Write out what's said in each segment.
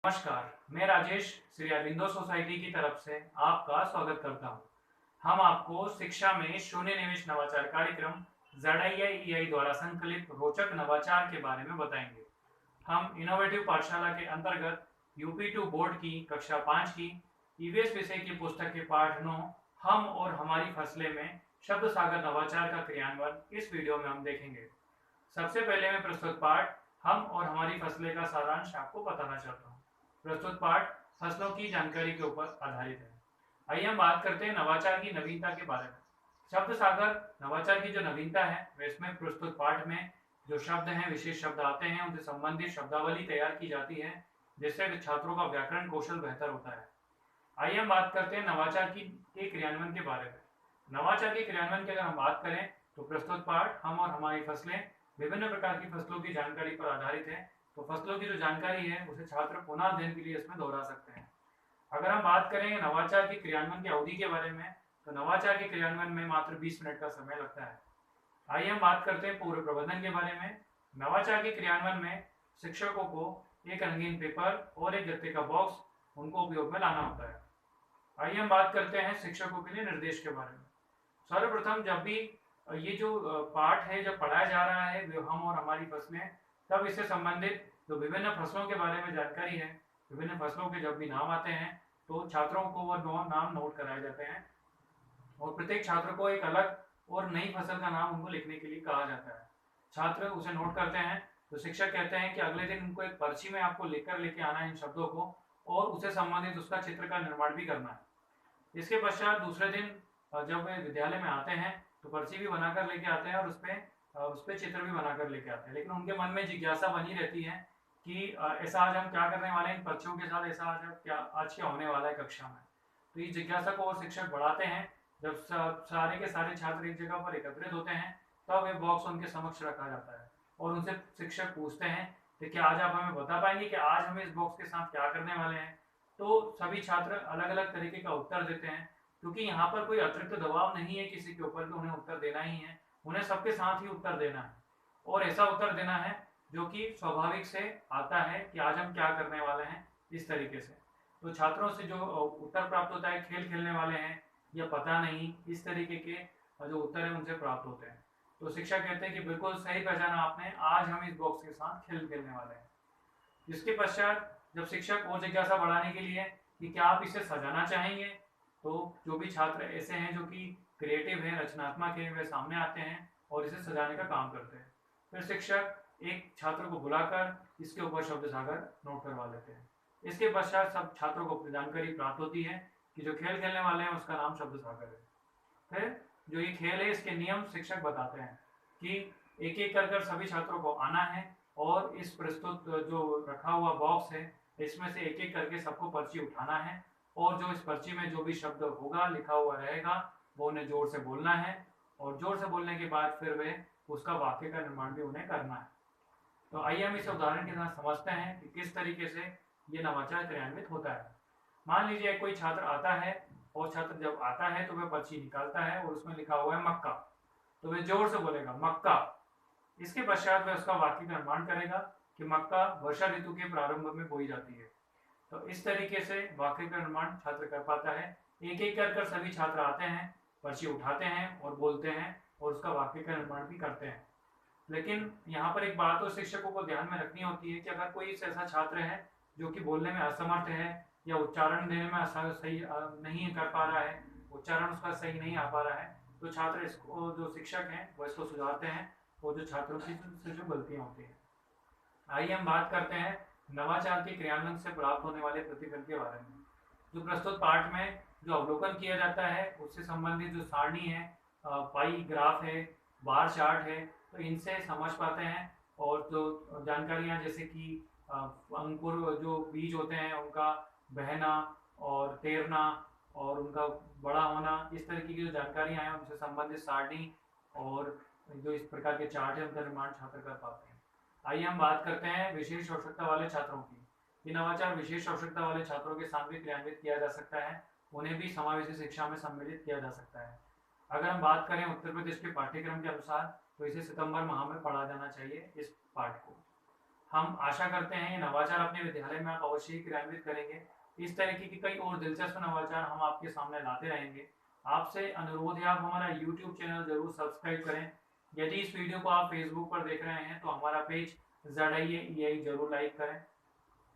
नमस्कार, मैं राजेश श्री अरविंदो सोसाइटी की तरफ से आपका स्वागत करता हूं। हम आपको शिक्षा में शून्य निवेश नवाचार कार्यक्रम ZII द्वारा संकलित रोचक नवाचार के बारे में बताएंगे। हम इनोवेटिव पाठशाला के अंतर्गत UP2 बोर्ड की कक्षा 5 की EVS विषय की पुस्तक के पाठ 9 हम और हमारी फसलें में शब्द सागर नवाचार का क्रियान्वयन इस वीडियो में हम देखेंगे। सबसे पहले मैं प्रस्तुत पाठ हम और हमारी फसलें का सारांश आपको बताना चाहता हूँ। प्रस्तुत पाठ फसलों की जानकारी के ऊपर आधारित है। आइए हम बात करते हैं नवाचार की नवीनता के बारे में। शब्द सागर नवाचार की जो नवीनता है वह इसमें प्रस्तुत पाठ में जो शब्द हैं, विशेष शब्द आते हैं, उनसे संबंधित शब्दावली तैयार की जाती है, जिससे छात्रों का व्याकरण कौशल बेहतर होता है। आइए हम बात करते हैं नवाचार के क्रियान्वयन के बारे में। नवाचार के क्रियान्वयन की अगर हम बात करें तो प्रस्तुत पाठ हम और हमारी फसलें विभिन्न प्रकार की फसलों की जानकारी पर आधारित है। तो फसलों की जो जानकारी है उसे छात्र पुनः अध्ययन के लिए इसमें दोहरा सकते हैं। अगर हम बात करें नवाचार के क्रियान्वयन की अवधि के बारे में तो नवाचार के क्रियान्वयन में मात्र 20 मिनट का समय लगता है। आइए हम बात करते हैं पूर्व प्रबंधन के बारे में। नवाचार के क्रियान्वयन में शिक्षकों को एक रंगीन पेपर और एक गत्ते का बॉक्स उनको उपयोग में लाना होता है। आइए हम बात करते हैं शिक्षकों के लिए निर्देश के बारे में। सर्वप्रथम जब भी ये जो पाठ है जब पढ़ाया जा रहा है हम और हमारी फसलें, तब इससे संबंधित जो विभिन्न फसलों के बारे में जानकारी है, विभिन्न फसलों के जब भी नाम आते हैं तो छात्रों को वो नाम नोट कराए जाते हैं और प्रत्येक छात्र को एक अलग और नई फसल का नाम उनको लिखने के लिए कहा जाता है। छात्र उसे नोट करते हैं तो शिक्षक कहते हैं कि अगले दिन उनको एक पर्ची में आपको लिखकर लेके आना है इन शब्दों को और उसे संबंधित उसका चित्र का निर्माण भी करना है। इसके पश्चात दूसरे दिन जब वे विद्यालय में आते हैं तो पर्ची भी बनाकर लेके आते हैं और उस पे चित्र भी बनाकर लेके आते हैं। लेकिन उनके मन में जिज्ञासा बनी रहती है कि ऐसा आज हम क्या करने वाले हैं इन पर्चियों के साथ, ऐसा आज क्या होने वाला है कक्षा में। तो इस जिज्ञासा को और शिक्षक बढ़ाते हैं। जब सारे के सारे छात्र एक जगह पर एकत्रित होते हैं तब वे बॉक्स उनके समक्ष रखा जाता है और उनसे शिक्षक पूछते हैं कि क्या आज आप हमें बता पाएंगे कि आज हम इस बॉक्स के साथ क्या करने वाले हैं। तो सभी छात्र अलग अलग तरीके का उत्तर देते हैं, क्योंकि यहाँ पर कोई अतिरिक्त दबाव नहीं है किसी के ऊपर कि उन्हें उत्तर देना ही है। उन्हें सबके साथ ही उत्तर देना है और ऐसा उत्तर देना है जो कि स्वाभाविक से आता है कि आज हम क्या करने वाले हैं, इस तरीके से। तो छात्रों से जो उत्तर प्राप्त होता है खेल खेलने वाले हैं या पता नहीं, इस तरीके के जो उत्तर है उनसे प्राप्त होते हैं। तो शिक्षक कहते हैं कि बिल्कुल सही पहचाना आपने, आज हम इस बॉक्स के साथ खेल खेलने वाले हैं। जिसके पश्चात जब शिक्षक और जिज्ञासा बढ़ाने के लिए कि क्या आप इसे सजाना चाहेंगे, तो जो भी छात्र ऐसे हैं जो कि क्रिएटिव हैं, रचनात्मक हैं, वे सामने आते हैं और इसे सजाने का काम करते हैं। फिर शिक्षक एक छात्र को बुलाकर इसके ऊपर शब्द सागर नोट करवा लेते हैं। इसके पश्चात सब छात्रों को जानकारी प्राप्त होती है कि जो खेल खेलने वाले हैं उसका नाम शब्द सागर है। फिर जो ये खेल है इसके नियम शिक्षक बताते हैं कि एक एक कर सभी छात्रों को आना है और इस प्रस्तुत जो रखा हुआ बॉक्स है इसमें से एक एक करके सबको पर्ची उठाना है और जो इस पर्ची में जो भी शब्द होगा लिखा हुआ रहेगा वो उन्हें जोर से बोलना है और जोर से बोलने के बाद फिर वे उसका वाक्य का निर्माण भी उन्हें करना है। तो आइए हम इस उदाहरण के साथ समझते हैं कि किस तरीके से ये नवाचार क्रियान्वित होता है। मान लीजिए कोई छात्र आता है और छात्र जब आता है तो वह पर्ची निकालता है और उसमें लिखा हुआ है मक्का, तो वह जोर से बोलेगा मक्का। इसके पश्चात वह उसका वाक्य का निर्माण करेगा कि मक्का वर्षा ऋतु के प्रारंभ में बोई जाती है। तो इस तरीके से वाक्य का निर्माण छात्र कर पाता है। एक एक कर सभी छात्र आते हैं, पर्ची उठाते हैं और बोलते हैं और उसका वाक्य का निर्माण भी करते हैं। लेकिन यहाँ पर एक बात तो शिक्षकों को ध्यान में रखनी होती है कि अगर कोई ऐसा छात्र है जो कि बोलने में असमर्थ है या उच्चारण देने में सही नहीं कर पा रहा है, उच्चारण उसका सही नहीं आ पा रहा है, तो छात्र इसको जो शिक्षक हैं वो इसको सुधारते हैं और जो छात्रों की से जो गलतियाँ होती हैं। आइए हम बात करते हैं नवाचार के क्रियान्वयन से प्राप्त होने वाले प्रतिफल के बारे में। जो प्रस्तुत पाठ में जो अवलोकन किया जाता है उससे संबंधित जो सारणी है, पाई ग्राफ है, बार चार्ट है, तो इनसे समझ पाते हैं। और जो जानकारियाँ जैसे कि अंकुर जो बीज होते हैं उनका बहना और तैरना और उनका बड़ा होना, इस तरीके की जो जानकारियाँ हैं उनसे संबंधित सारणी और जो इस प्रकार के चार्ट है उनका निर्माण छात्र कर पाते हैं। आइए हम बात करते हैं विशेष आवश्यकता वाले छात्रों की। ये नवाचार विशेष आवश्यकता वाले छात्रों के साथ भी क्रियान्वित किया जा सकता है, उन्हें भी समावेशी शिक्षा में सम्मिलित किया जा सकता है। अगर हम बात करें उत्तर प्रदेश के पाठ्यक्रम के अनुसार तो इसे सितंबर माह में पढ़ा जाना चाहिए इस पाठ को। हम आशा करते हैं ये नवाचार अपने विद्यालय में आप अवश्य ही क्रियान्वित करेंगे। इस तरीके की कई और दिलचस्प नवाचार हम आपके सामने लाते रहेंगे। आपसे अनुरोध है आप हमारा यूट्यूब चैनल जरूर सब्सक्राइब करें। यदि इस वीडियो को आप फेसबुक पर देख रहे हैं तो हमारा पेज ZIA जरूर लाइक करें।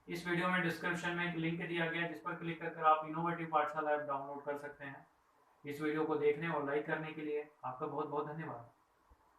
इस वीडियो में डिस्क्रिप्शन में एक लिंक दिया गया है जिस पर क्लिक कर आप इनोवेटिव पाठशाला ऐप डाउनलोड कर सकते हैं। इस वीडियो को देखने और लाइक करने के लिए आपका बहुत बहुत धन्यवाद।